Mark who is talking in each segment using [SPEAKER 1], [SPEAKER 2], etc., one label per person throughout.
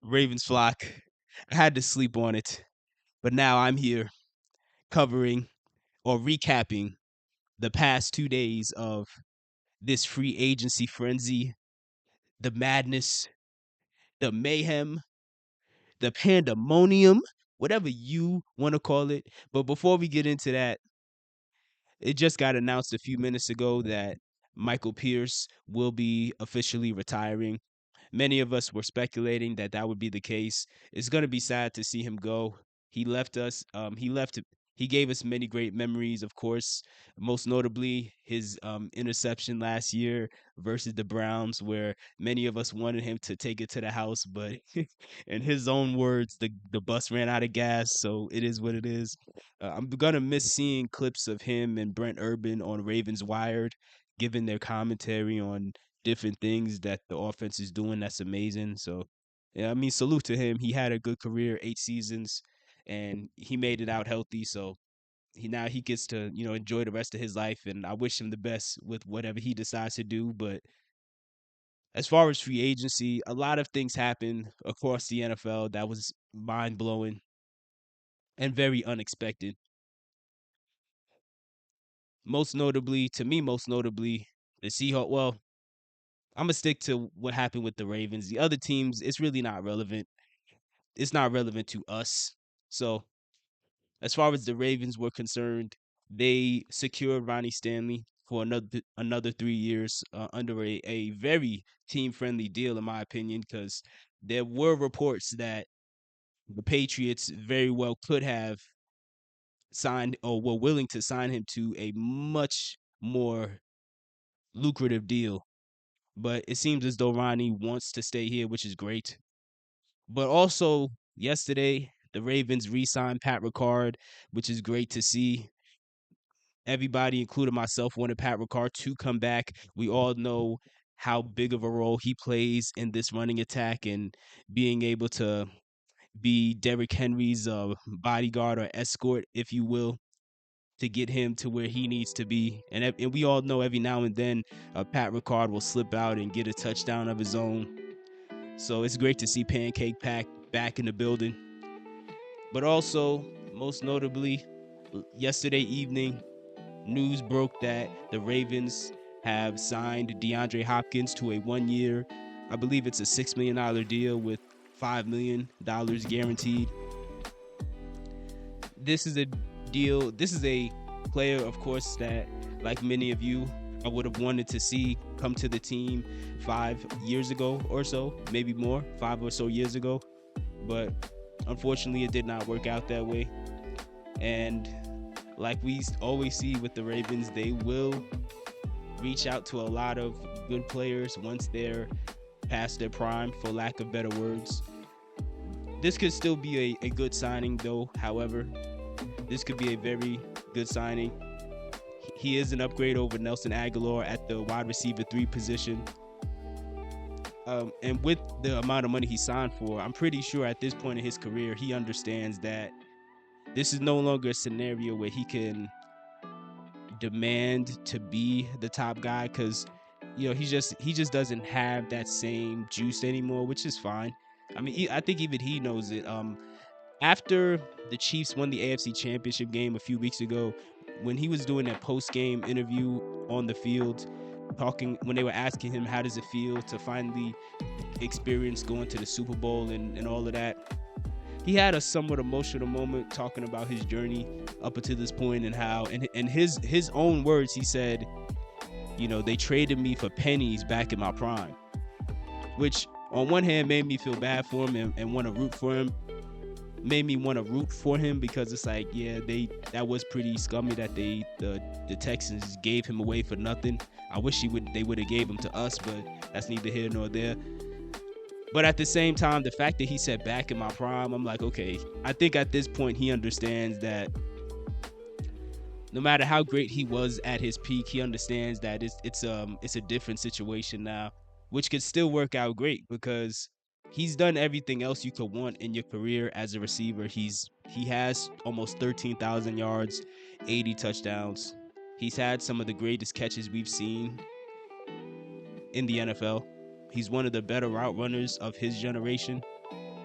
[SPEAKER 1] Ravens flock. I had to sleep on it, but now I'm here covering or recapping the past 2 days of this free agency frenzy, the madness, the mayhem, the pandemonium, whatever you want to call it. But before we get into that, it just got announced a few minutes ago that Michael Pierce will be officially retiring. Many of us were speculating that that would be the case. It's going to be sad to see him go. He left us. He gave us many great memories, of course. Most notably, his interception last year versus the Browns, where many of us wanted him to take it to the house, but in his own words, the bus ran out of gas. So it is what it is. I'm gonna miss seeing clips of him and Brent Urban on Ravens Wired, giving their commentary on different things that the offense is doing that's amazing. So, yeah, I mean, salute to him. He had a good career, 8 seasons, and he made it out healthy. So he gets to enjoy the rest of his life, and I wish him the best with whatever he decides to do. But as far as free agency, a lot of things happened across the NFL that was mind blowing and very unexpected. Most notably, the Seahawks. Well, I'm gonna stick to what happened with the Ravens. The other teams, it's really not relevant. It's not relevant to us. So, as far as the Ravens were concerned, they secured Ronnie Stanley for another 3 years under a very team friendly deal, in my opinion, because there were reports that the Patriots very well could have signed or were willing to sign him to a much more lucrative deal. But it seems as though Ronnie wants to stay here, which is great. But also, yesterday, the Ravens re-signed Pat Ricard, which is great to see. Everybody, including myself, wanted Pat Ricard to come back. We all know how big of a role he plays in this running attack and being able to be Derrick Henry's bodyguard or escort, if you will, to get him to where he needs to be. And we all know every now and then Pat Ricard will slip out and get a touchdown of his own. So it's great to see Pancake Pack back in the building. But also, most notably, yesterday evening, news broke that the Ravens have signed DeAndre Hopkins to a 1 year, I believe it's a $6 million deal with $5 million guaranteed. This is a deal. This is a player, of course, that, like many of you, I would have wanted to see come to the team 5 years ago or so, maybe more, 5 or so years ago. But unfortunately, it did not work out that way. And like we always see with the Ravens, they will reach out to a lot of good players once they're past their prime, for lack of better words. This could still be a good signing, though. However, this could be a very good signing. He is an upgrade over Nelson Aguilar at the wide receiver 3 position. And with the amount of money he signed for, I'm pretty sure at this point in his career, he understands that this is no longer a scenario where he can demand to be the top guy, because he just doesn't have that same juice anymore, which is fine. I mean, I think even he knows it. After the Chiefs won the AFC Championship game a few weeks ago, when he was doing that post-game interview on the field, talking when they were asking him how does it feel to finally experience going to the Super Bowl and all of that, he had a somewhat emotional moment talking about his journey up until this point, and how in his own words he said, they traded me for pennies back in my prime, which on one hand made me feel bad for him and want to root for him. Made me want to root for him, because it's like, yeah, that was pretty scummy that the Texans gave him away for nothing. I wish they would have gave him to us, but that's neither here nor there. But at the same time, the fact that he said back in my prime, I'm like, okay, I think at this point he understands that no matter how great he was at his peak, he understands that it's a different situation now, which could still work out great, because he's done everything else you could want in your career as a receiver. He has almost 13,000 yards, 80 touchdowns. He's had some of the greatest catches we've seen in the NFL. He's one of the better route runners of his generation.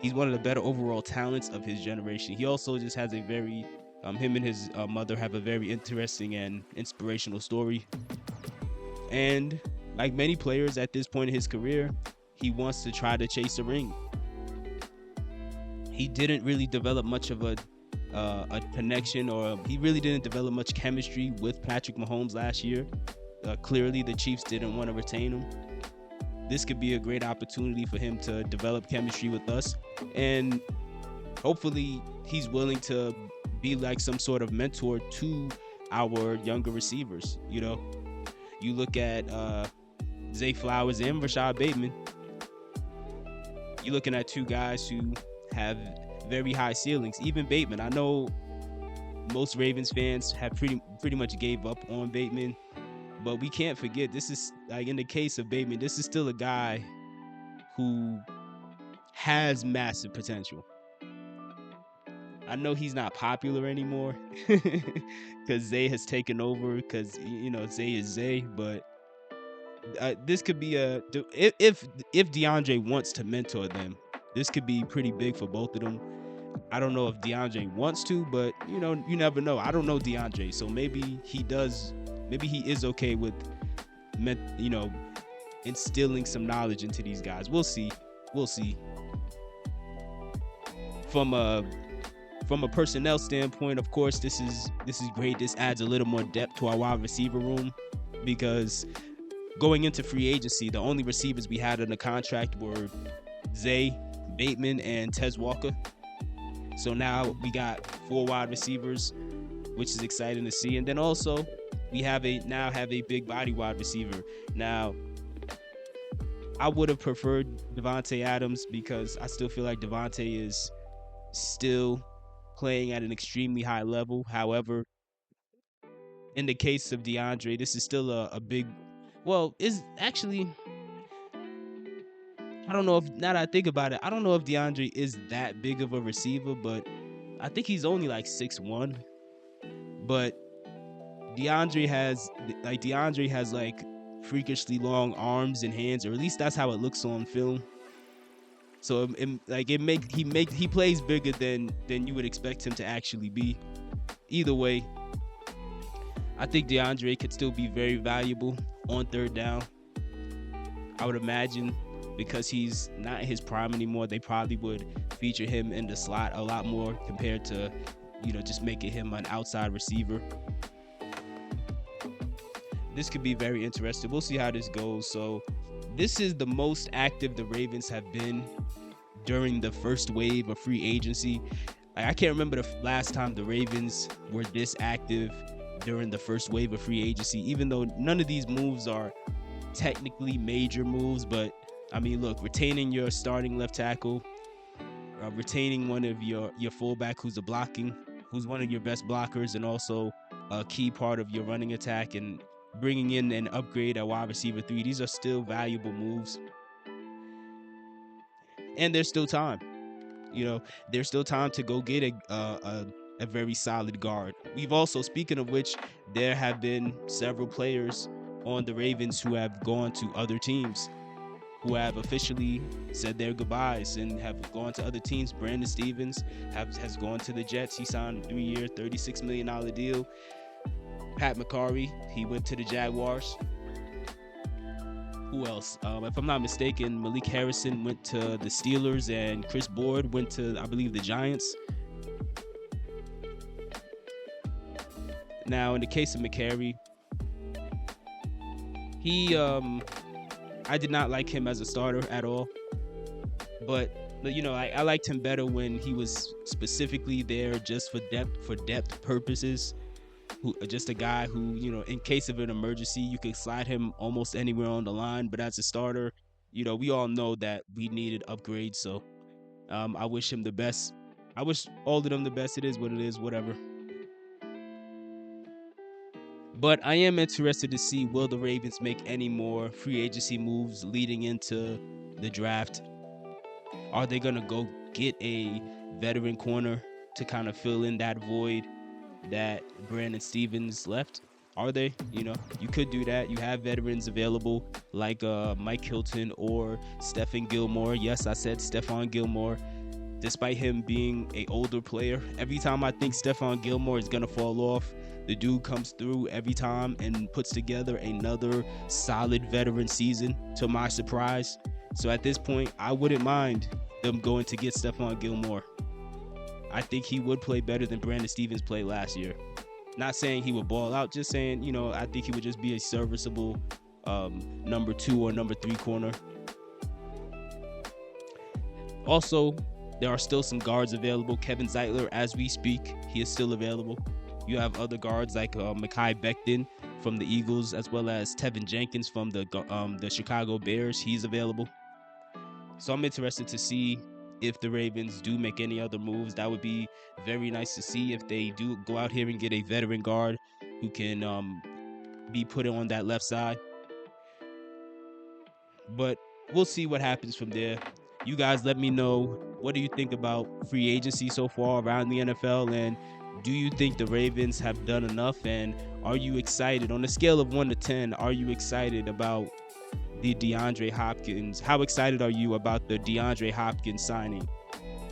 [SPEAKER 1] He's one of the better overall talents of his generation. He also just has a very him and his mother have a very interesting and inspirational story. And like many players at this point in his career, he wants to try to chase a ring. He didn't really develop much of a connection, or he really didn't develop much chemistry with Patrick Mahomes last year. Clearly, the Chiefs didn't want to retain him. This could be a great opportunity for him to develop chemistry with us, and hopefully he's willing to be like some sort of mentor to our younger receivers. You know, you look at Zay Flowers and Rashad Bateman. You're looking at two guys who have very high ceilings. Even Bateman, I know most Ravens fans have pretty much gave up on Bateman, but we can't forget, this is like, in the case of Bateman, this is still a guy who has massive potential. I know he's not popular anymore because Zay has taken over, because you know Zay is Zay, but this could be if DeAndre wants to mentor them, this could be pretty big for both of them. I don't know if DeAndre wants to, but you know, you never know. I don't know DeAndre, so maybe he does. Maybe he is okay with, you know, instilling some knowledge into these guys. We'll see. We'll see. From a personnel standpoint, of course, this is great. This adds a little more depth to our wide receiver room, because going into free agency, the only receivers we had in the contract were Zay, Bateman, and Tez Walker. So now we got 4 wide receivers, which is exciting to see. And then also we have a big body wide receiver. Now, I would have preferred Devontae Adams, because I still feel like Devontae is still playing at an extremely high level. However, in the case of DeAndre, this is still a big, well, is actually, I don't know if, now that I think about it, I don't know if DeAndre is that big of a receiver, but I think he's only like 6'1". But DeAndre has like freakishly long arms and hands, or at least that's how it looks on film. So he plays bigger than you would expect him to actually be. Either way, I think DeAndre could still be very valuable on third down. I would imagine, because he's not in his prime anymore, they probably would feature him in the slot a lot more compared to, you know, just making him an outside receiver. This could be very interesting. We'll see how this goes. So this is the most active the Ravens have been during the first wave of free agency. I can't remember the last time the Ravens were this active during the first wave of free agency, even though none of these moves are technically major moves. But I mean, look, retaining your starting left tackle, retaining one of your fullback who's one of your best blockers, and also a key part of your running attack, and bringing in an upgrade at wide receiver 3. These are still valuable moves, and there's still time. You know, there's still time to go get a very solid guard. We've also, speaking of which, there have been several players on the Ravens who have gone to other teams, who have officially said their goodbyes and have gone to other teams. Brandon Stevens has gone to the Jets. He signed a 3-year, $36 million deal. Pat McCarry, he went to the Jaguars. Who else? If I'm not mistaken, Malik Harrison went to the Steelers, and Chris Board went to, I believe, the Giants. Now, in the case of McCarry, I did not like him as a starter at all. But you know, I liked him better when he was specifically there just for depth purposes. Just a guy who, you know, in case of an emergency, you could slide him almost anywhere on the line. But as a starter, you know, we all know that we needed upgrades. So I wish him the best. I wish all of them the best. It is what it is, whatever. But I am interested to see, will the Ravens make any more free agency moves leading into the draft? Are they going to go get a veteran corner to kind of fill in that void that Brandon Stevens left? Are they? You know, you could do that. You have veterans available like Mike Hilton or Stephon Gilmore. Yes, I said Stephon Gilmore. despite him being an older player. Every time I think Stephon Gilmore is going to fall off, the dude comes through every time and puts together another solid veteran season, to my surprise. So at this point, I wouldn't mind them going to get Stephon Gilmore. I think he would play better than Brandon Stevens played last year. Not saying he would ball out, just saying, I think he would just be a serviceable number 2 or number 3 corner. Also, there are still some guards available. Kevin Zeitler, as we speak, he is still available. You have other guards like Mekhi Becton from the Eagles, as well as Tevin Jenkins from the Chicago Bears. He's available. So I'm interested to see if the Ravens do make any other moves. That would be very nice to see if they do go out here and get a veteran guard who can be put on that left side. But we'll see what happens from there. You guys let me know, what do you think about free agency so far around the NFL, and do you think the Ravens have done enough, and are you excited? On a scale of 1 to 10, are you excited about the DeAndre Hopkins? How excited are you about the DeAndre Hopkins signing?